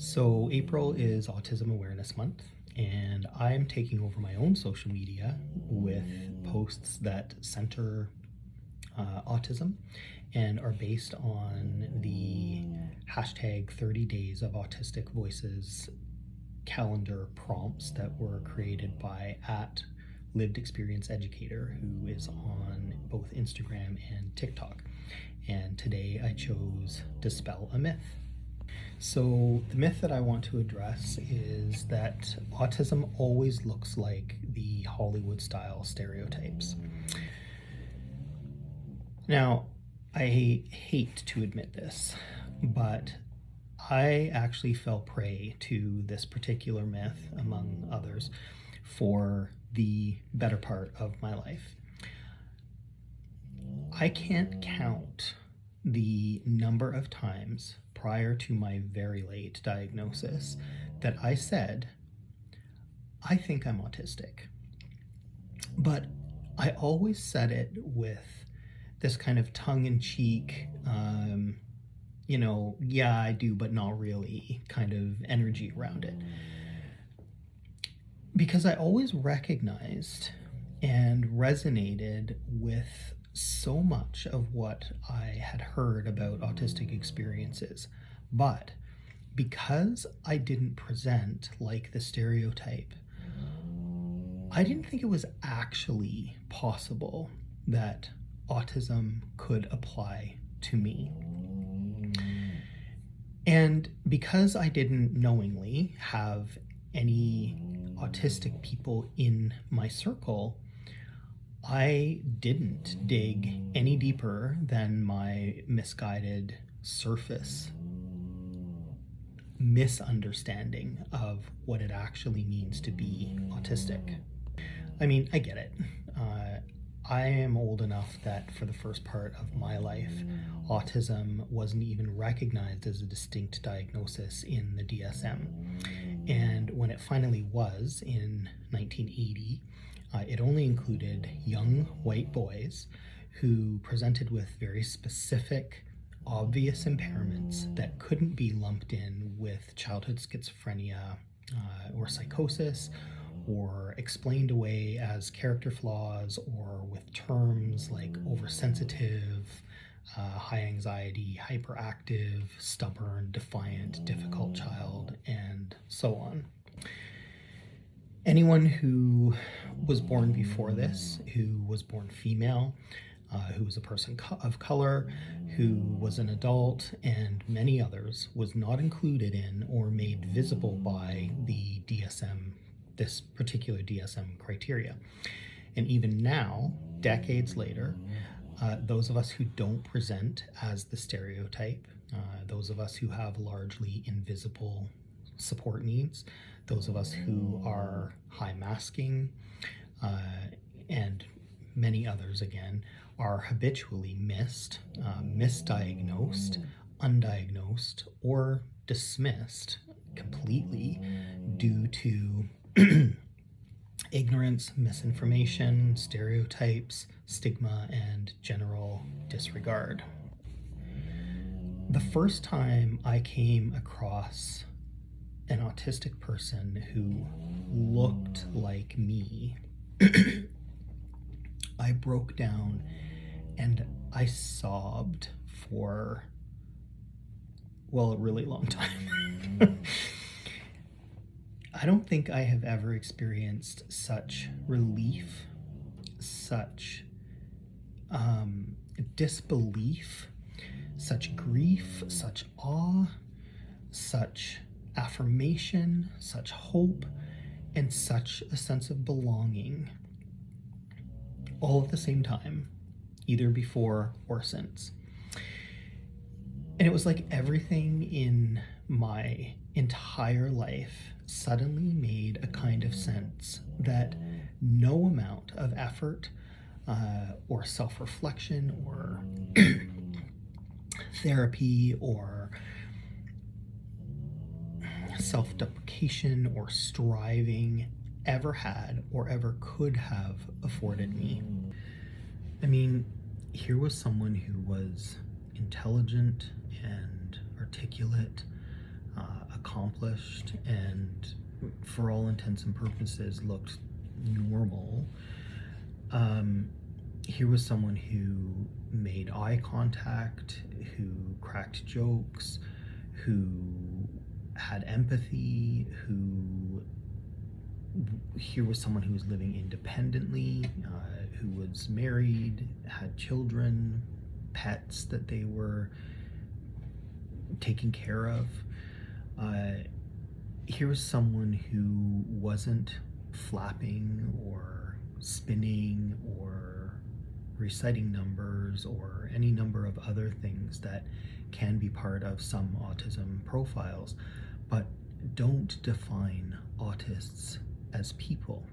So April is Autism Awareness Month, and I'm taking over my own social media with posts that center autism and are based on the hashtag 30 Days of Autistic Voices calendar prompts that were created by Lived Experience Educator, who is on both Instagram and TikTok. And today I chose Dispel a Myth. So the myth that I want to address is that autism always looks like the Hollywood style stereotypes. Now, I hate to admit this, but I actually fell prey to this particular myth, among others, for the better part of my life. I can't count the number of times prior to my very late diagnosis that I said, I think I'm autistic. But I always said it with this kind of tongue-in-cheek, yeah, I do, but not really kind of energy around it. Because I always recognized and resonated with so much of what I had heard about autistic experiences. But because I didn't present like the stereotype, I didn't think it was actually possible that autism could apply to me. And because I didn't knowingly have any autistic people in my circle, I didn't dig any deeper than my misguided surface misunderstanding of what it actually means to be autistic. I mean, I get it. I am old enough that for the first part of my life, autism wasn't even recognized as a distinct diagnosis in the DSM. And when it finally was in 1980, it only included young white boys who presented with very specific, obvious impairments that couldn't be lumped in with childhood schizophrenia or psychosis, or explained away as character flaws, or with terms like oversensitive, high anxiety, hyperactive, stubborn, defiant, difficult child, and so on. Anyone who was born before this, who was born female, who was a person of color, who was an adult, and many others, was not included in or made visible by the DSM, this particular DSM criteria. And even now, decades later, those of us who don't present as the stereotype, those of us who have largely invisible support needs, those of us who are high masking, and many others again, are habitually missed, misdiagnosed, undiagnosed, or dismissed completely due to ignorance, misinformation, stereotypes, stigma, and general disregard. The first time I came across an autistic person who looked like me, I broke down and I sobbed for, well, a really long time. I don't think I have ever experienced such relief, such disbelief, such grief, such awe, such affirmation, such hope, and such a sense of belonging, all at the same time, either before or since. And it was like everything in my entire life suddenly made a kind of sense that no amount of effort or self-reflection or therapy or self-deprecation or striving ever had or ever could have afforded me. I mean, here was someone who was intelligent and articulate, a accomplished and for all intents and purposes looked normal, here was someone who made eye contact, who cracked jokes, who had empathy, here was someone who was living independently, who was married, had children, pets that they were taking care of. Here was someone who wasn't flapping or spinning or reciting numbers or any number of other things that can be part of some autism profiles, but don't define autists as people.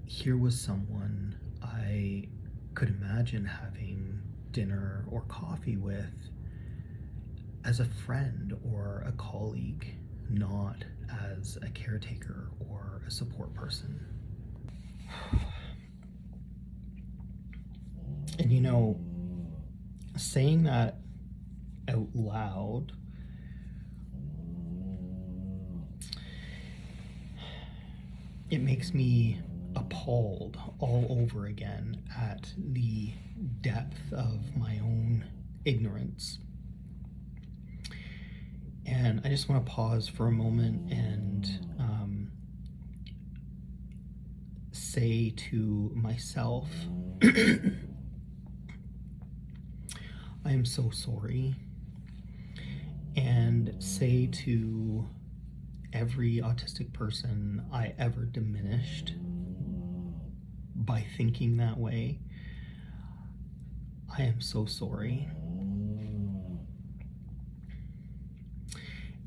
Here was someone I could imagine having dinner or coffee with as a friend or a colleague, not as a caretaker or a support person. And you know, saying that out loud it makes me appalled all over again at the depth of my own ignorance. And I just want to pause for a moment and say to myself, I am so sorry, and say to every autistic person I ever diminished by thinking that way, I am so sorry.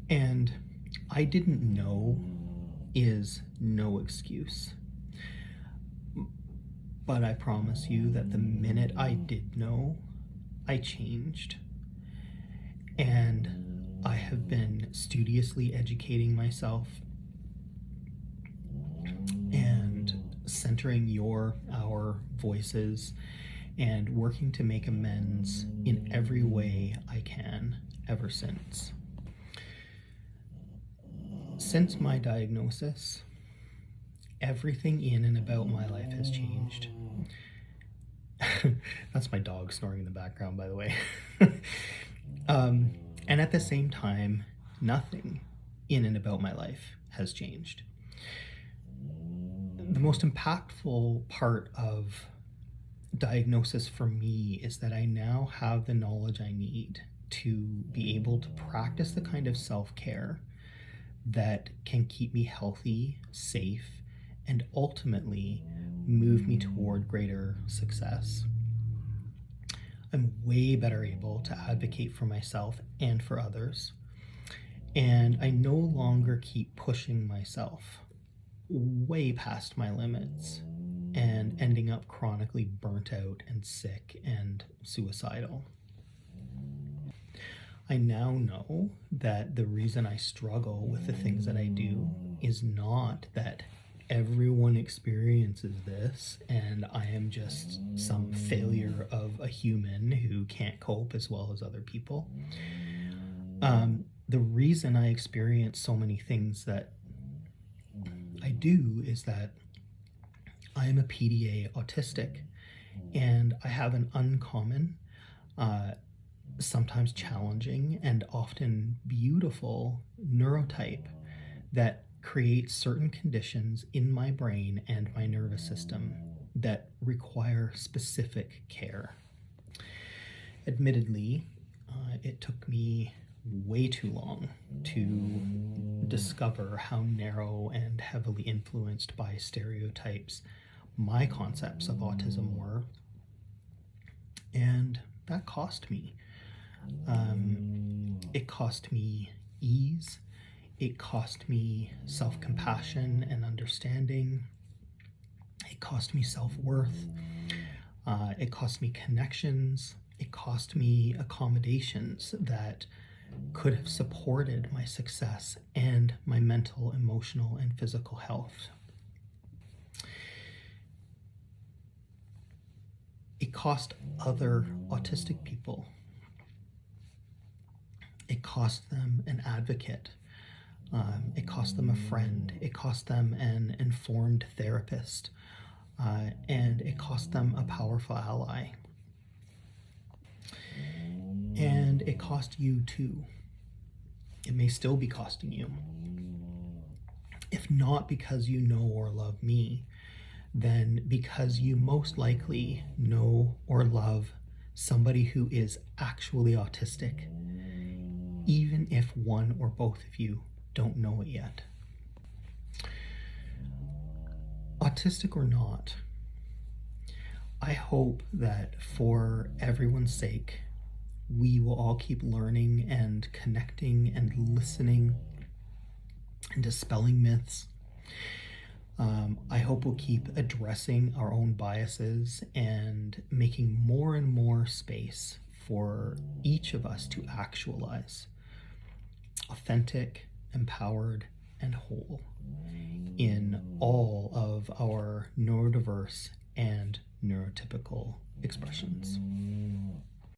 And I didn't know is no excuse. But I promise you that the minute I did know, I changed. And I have been studiously educating myself and centering our voices and working to make amends in every way I can ever since. Since my diagnosis, everything in and about my life has changed. That's my dog snoring in the background, by the way. And at the same time, nothing in and about my life has changed. The most impactful part of diagnosis for me is that I now have the knowledge I need to be able to practice the kind of self-care that can keep me healthy, safe, and ultimately move me toward greater success. I'm way better able to advocate for myself and for others, and I no longer keep pushing myself way past my limits and ending up chronically burnt out and sick and suicidal. I now know that the reason I struggle with the things that I do is not that everyone experiences this and I am just some failure of a human who can't cope as well as other people. The reason I experience so many things that I do is that I am a PDA autistic, and I have an uncommon, sometimes challenging and often beautiful neurotype that creates certain conditions in my brain and my nervous system that require specific care. Admittedly, it took me way too long to discover how narrow and heavily influenced by stereotypes my concepts of autism were, and that cost me. It cost me ease. It cost me self-compassion and understanding. It cost me self-worth. It cost me connections. It cost me accommodations that could have supported my success and my mental, emotional, and physical health. It cost other autistic people. It cost them an advocate. It cost them a friend. It cost them an informed therapist. And it cost them a powerful ally. And it cost you too. It may still be costing you. If not because you know or love me, then because you most likely know or love somebody who is actually autistic, even if one or both of you don't know it yet. Autistic or not, I hope that for everyone's sake, we will all keep learning and connecting and listening and dispelling myths. I hope we'll keep addressing our own biases and making more and more space for each of us to actualize authentic, empowered, and whole in all of our neurodiverse and neurotypical expressions.